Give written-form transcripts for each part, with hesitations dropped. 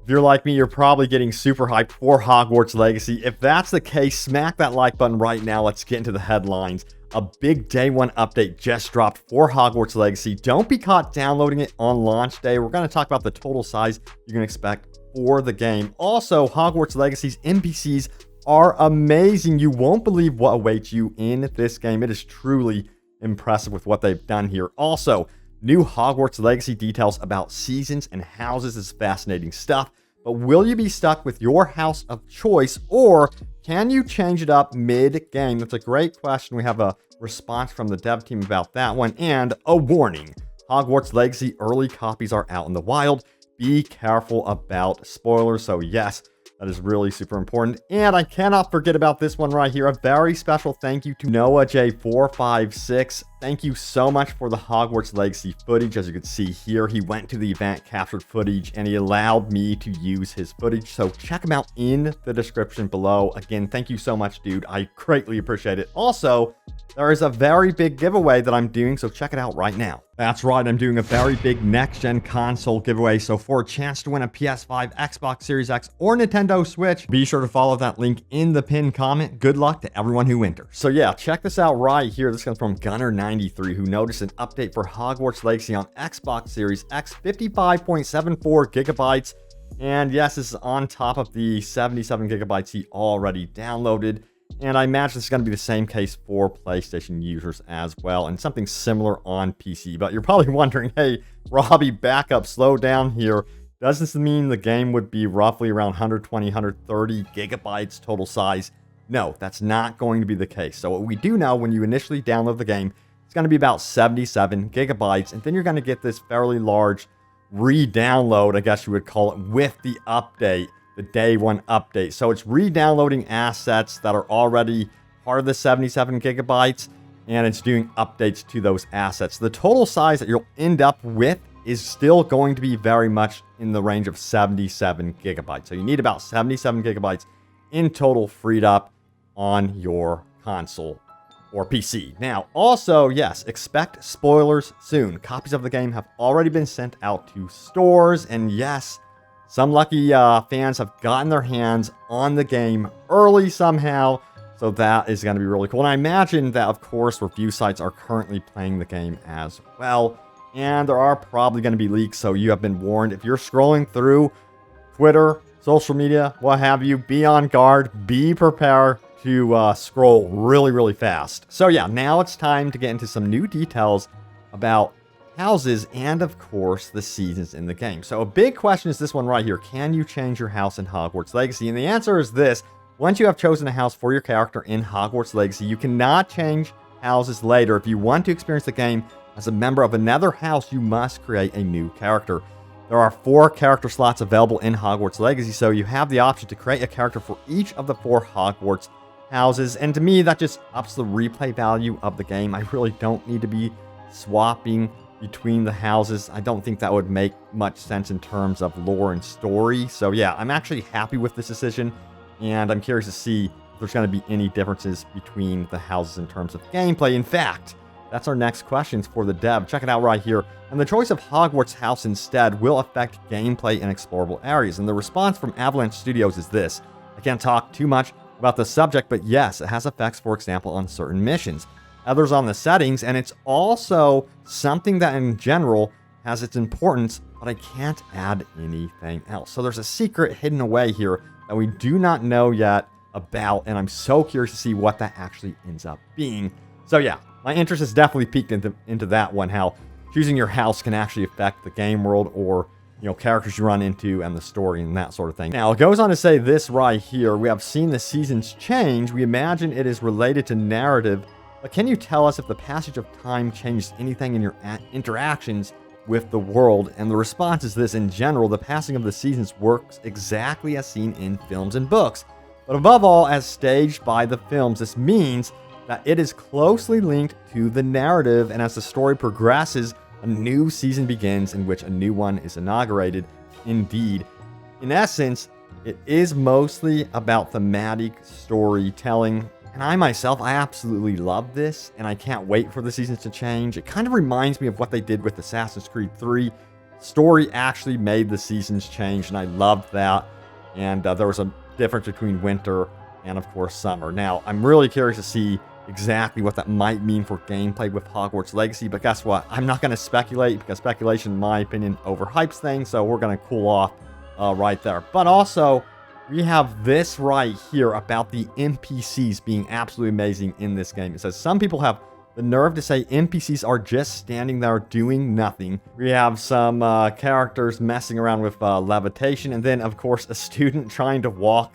If you're like me, you're probably getting super hyped for Hogwarts Legacy. If that's the case, smack that like button right now. Let's get into the headlines. A big day one update just dropped for Hogwarts Legacy. Don't be caught downloading it on launch day. We're going to talk about the total size you can expect for the game. Also, Hogwarts Legacy's NPCs are amazing. You won't believe what awaits you in this game. It is truly impressive with what they've done here. Also, new Hogwarts Legacy details about seasons and houses is fascinating stuff. But will you be stuck with your house of choice, or can you change it up mid-game? That's a great question. We have a response from the dev team about that one. And a warning, Hogwarts Legacy early copies are out in the wild. Be careful about spoilers. So yes, that is really super important. And I cannot forget about this one right here. A very special thank you to Noah J456. Thank you so much for the Hogwarts Legacy footage. As you can see here, he went to the event, captured footage, and he allowed me to use his footage. So check him out in the description below. Again, thank you so much, dude. I greatly appreciate it. Also, there is a very big giveaway that I'm doing, so check it out right now. That's right, I'm doing a very big next-gen console giveaway. So for a chance to win a PS5, Xbox Series X, or Nintendo Switch, be sure to follow that link in the pinned comment. Good luck to everyone who enters. So yeah, check this out right here. This comes from Gunner93, who noticed an update for Hogwarts Legacy on Xbox Series X, 55.74 gigabytes. And yes, this is on top of the 77 gigabytes he already downloaded. And I imagine this is going to be the same case for PlayStation users as well, and something similar on PC. But you're probably wondering, hey, Robbie, back up, slow down here. Does this mean the game would be roughly around 120, 130 gigabytes total size? No, that's not going to be the case. So what we do know, when you initially download the game, it's going to be about 77 gigabytes, and then you're going to get this fairly large re-download, I guess you would call it, with the update. The day one update. So it's re-downloading assets that are already part of the 77 gigabytes, and it's doing updates to those assets. The total size that you'll end up with is still going to be very much in the range of 77 gigabytes. So you need about 77 gigabytes in total freed up on your console or PC. Now, also, yes, expect spoilers soon. Copies of the game have already been sent out to stores, and yes, some lucky fans have gotten their hands on the game early somehow, so that is going to be really cool. And I imagine that, of course, review sites are currently playing the game as well, and there are probably going to be leaks, so you have been warned. If you're scrolling through Twitter, social media, what have you, be on guard, be prepared to scroll really, really fast. So yeah, now it's time to get into some new details about houses and, of course, the seasons in the game. So a big question is this one right here. Can you change your house in Hogwarts Legacy? And the answer is this. Once you have chosen a house for your character in Hogwarts Legacy, you cannot change houses later. If you want to experience the game as a member of another house, you must create a new character. There are 4 character slots available in Hogwarts Legacy, so you have the option to create a character for each of the 4 Hogwarts houses. And to me, that just ups the replay value of the game. I really don't need to be swapping between the houses. I don't think that would make much sense in terms of lore and story. So yeah, I'm actually happy with this decision, and I'm curious to see if there's going to be any differences between the houses in terms of gameplay. In fact, that's our next questions for the dev. Check it out right here. And the choice of Hogwarts House instead will affect gameplay and explorable areas. And the response from Avalanche Studios is this. I can't talk too much about the subject, but yes, it has effects, for example, on certain missions. Others on the settings, and it's also something that in general has its importance, but I can't add anything else. So there's a secret hidden away here that we do not know yet about, and I'm so curious to see what that actually ends up being. So yeah, my interest is definitely peaked into that one, how choosing your house can actually affect the game world, or characters you run into and the story and that sort of thing. Now, it goes on to say this right here. We have seen the seasons change. We imagine it is related to narrative. But can you tell us if the passage of time changes anything in your interactions with the world? And the response is this. In general, the passing of the seasons works exactly as seen in films and books. But above all, as staged by the films, this means that it is closely linked to the narrative. And as the story progresses, a new season begins in which a new one is inaugurated. Indeed, in essence, it is mostly about thematic storytelling. And I myself, I absolutely love this, and I can't wait for the seasons to change. It kind of reminds me of what they did with Assassin's Creed 3. story actually made the seasons change, and I loved that. And there was a difference between winter and, of course, summer. Now, I'm really curious to see exactly what that might mean for gameplay with Hogwarts Legacy, but guess what? I'm not going to speculate, because speculation, in my opinion, overhypes things, so we're going to cool off right there. But also, we have this right here about the NPCs being absolutely amazing in this game. It says, some people have the nerve to say NPCs are just standing there doing nothing. We have some characters messing around with levitation, and then, of course, a student trying to walk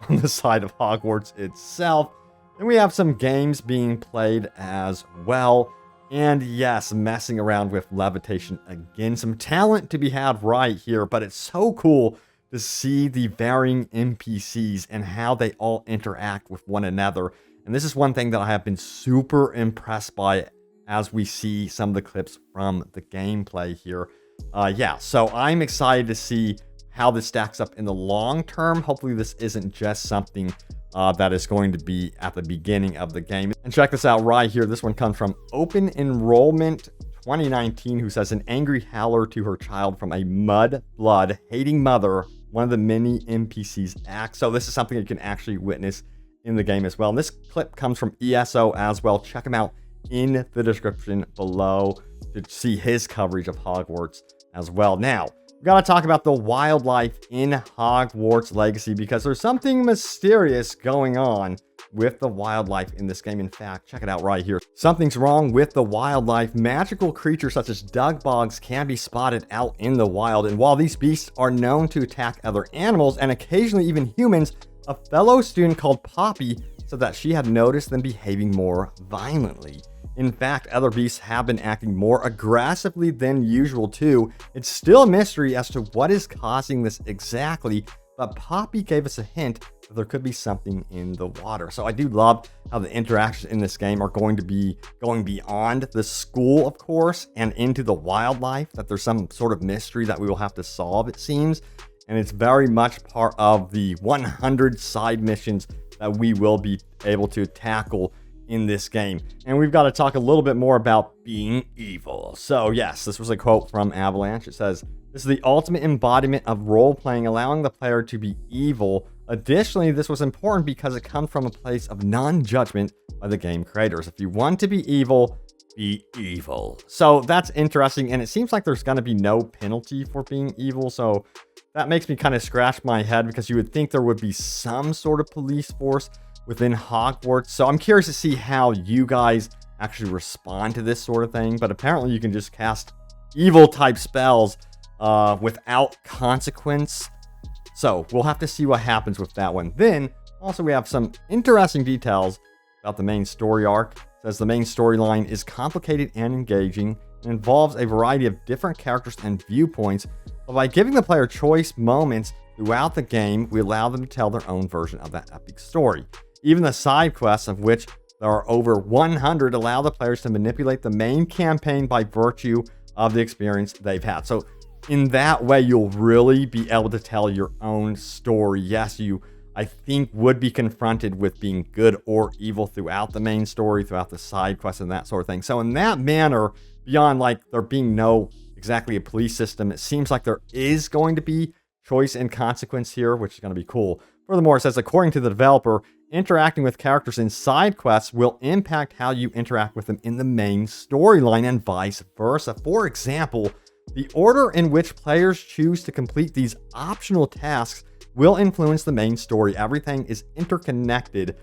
on the side of Hogwarts itself. And we have some games being played as well. And yes, messing around with levitation again. Some talent to be had right here, but it's so cool to see the varying NPCs and how they all interact with one another. And this is one thing that I have been super impressed by as we see some of the clips from the gameplay here. Yeah, so I'm excited to see how this stacks up in the long term. Hopefully this isn't just something that is going to be at the beginning of the game. And check this out right here. This one comes from Open Enrollment 2019, who says, an angry howler to her child from a mud-blood hating mother, one of the many NPCs act. So this is something you can actually witness in the game as well. And this clip comes from ESO as well. Check him out in the description below to see his coverage of Hogwarts as well. Now, we got to talk about the wildlife in Hogwarts Legacy, because there's something mysterious going on with the wildlife in this game. In fact, check it out right here. Something's wrong with the wildlife. Magical creatures such as dugbugs can be spotted out in the wild, and while these beasts are known to attack other animals and occasionally even humans, a fellow student called Poppy said that she had noticed them behaving more violently. In fact, other beasts have been acting more aggressively than usual too. It's still a mystery as to what is causing this exactly, but Poppy gave us a hint that there could be something in the water. So I do love how the interactions in this game are going to be going beyond the school, of course, and into the wildlife, that there's some sort of mystery that we will have to solve, it seems. And it's very much part of the 100 side missions that we will be able to tackle in this game. And we've got to talk a little bit more about being evil. So yes, this was a quote from Avalanche. It says, this is the ultimate embodiment of role-playing, allowing the player to be evil. Additionally, this was important because it comes from a place of non-judgment by the game creators. If you want to be evil, be evil. So that's interesting, and it seems like there's going to be no penalty for being evil. So that makes me kind of scratch my head, because you would think there would be some sort of police force within Hogwarts. So I'm curious to see how you guys actually respond to this sort of thing. But apparently you can just cast evil type spells without consequence. So we'll have to see what happens with that one. Then also we have some interesting details about the main story arc. It says the main storyline is complicated and engaging and involves a variety of different characters and viewpoints. But by giving the player choice moments throughout the game, we allow them to tell their own version of that epic story. Even the side quests, of which there are over 100, allow the players to manipulate the main campaign by virtue of the experience they've had. So in that way, you'll really be able to tell your own story. Yes, you, I think, would be confronted with being good or evil throughout the main story, throughout the side quests and that sort of thing. So in that manner, beyond like there being no exactly a police system, it seems like there is going to be choice and consequence here, which is going to be cool. Furthermore, it says, according to the developer, interacting with characters in side quests will impact how you interact with them in the main storyline and vice versa. For example, the order in which players choose to complete these optional tasks will influence the main story. Everything is interconnected.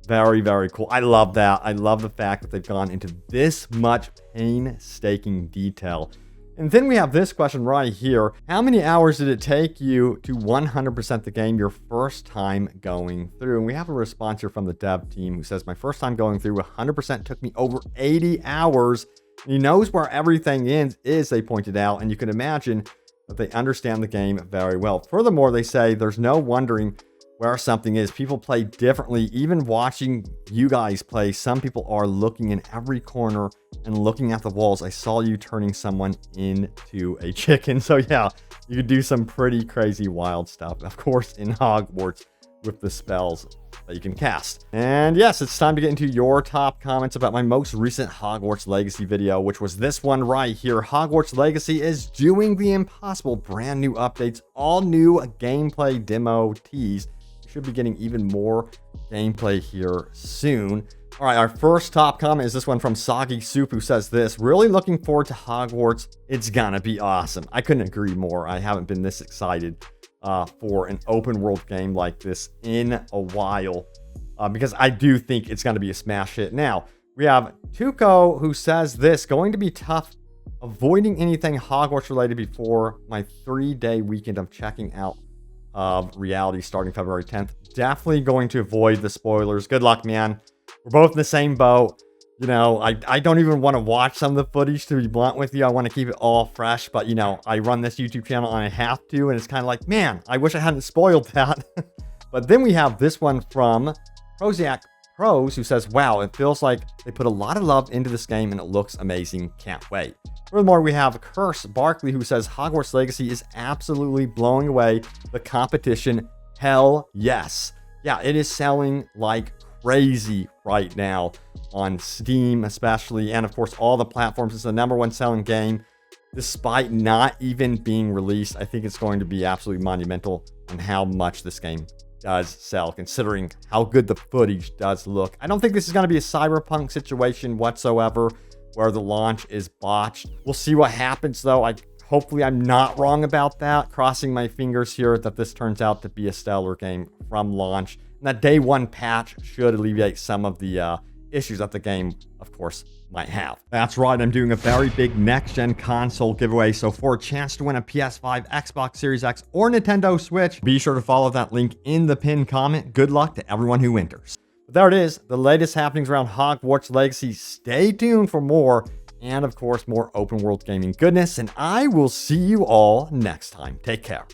Very, very cool. I love that. I love the fact that they've gone into this much painstaking detail. And then we have this question right here. How many hours did it take you to 100% the game your first time going through? And we have a response here from the dev team who says, my first time going through 100% took me over 80 hours. And he knows where everything is, they pointed out, and you can imagine that they understand the game very well. Furthermore, they say there's no wondering where something is. People play differently. Even watching you guys play, some people are looking in every corner and looking at the walls. I saw you turning someone into a chicken. So yeah, you could do some pretty crazy wild stuff, of course, in Hogwarts with the spells that you can cast. And yes, it's time to get into your top comments about my most recent Hogwarts Legacy video, which was this one right here. Hogwarts Legacy is doing the impossible. Brand new updates, all new gameplay demo tease. You should be getting even more gameplay here soon. All right, our first top comment is this one from Soggy Soup, who says this: really looking forward to Hogwarts. It's gonna be awesome. I couldn't agree more. I haven't been this excited for an open world game like this in a while, because I do think it's going to be a smash hit. Now, we have Tuco, who says this: going to be tough avoiding anything Hogwarts related before my 3-day weekend of checking out of reality starting February 10th. Definitely going to avoid the spoilers. Good luck, man. We're both in the same boat. You know, I don't even want to watch some of the footage, to be blunt with you. I want to keep it all fresh, but you know, I run this YouTube channel and I have to, and it's kind of like, man, I wish I hadn't spoiled that. But then we have this one from Proziac Pros, who says, wow, it feels like they put a lot of love into this game and it looks amazing. Can't wait. Furthermore, we have Curse Barkley, who says Hogwarts Legacy is absolutely blowing away the competition. Hell yes. Yeah, it is selling like crazy right now on Steam especially, and of course all the platforms. It's the #1 selling game despite not even being released. I think it's going to be absolutely monumental on how much this game does sell, considering how good the footage does look. I don't think this is going to be a Cyberpunk situation whatsoever where the launch is botched. We'll see what happens though. Hopefully I'm not wrong about that. Crossing my fingers here that this turns out to be a stellar game from launch. And that day 1 patch should alleviate some of the issues that the game, of course, might have. That's right, I'm doing a very big next-gen console giveaway. So for a chance to win a PS5, Xbox Series X, or Nintendo Switch, be sure to follow that link in the pinned comment. Good luck to everyone who enters. But there it is, the latest happenings around Hogwarts Legacy. Stay tuned for more, and of course, more open world gaming goodness. And I will see you all next time. Take care.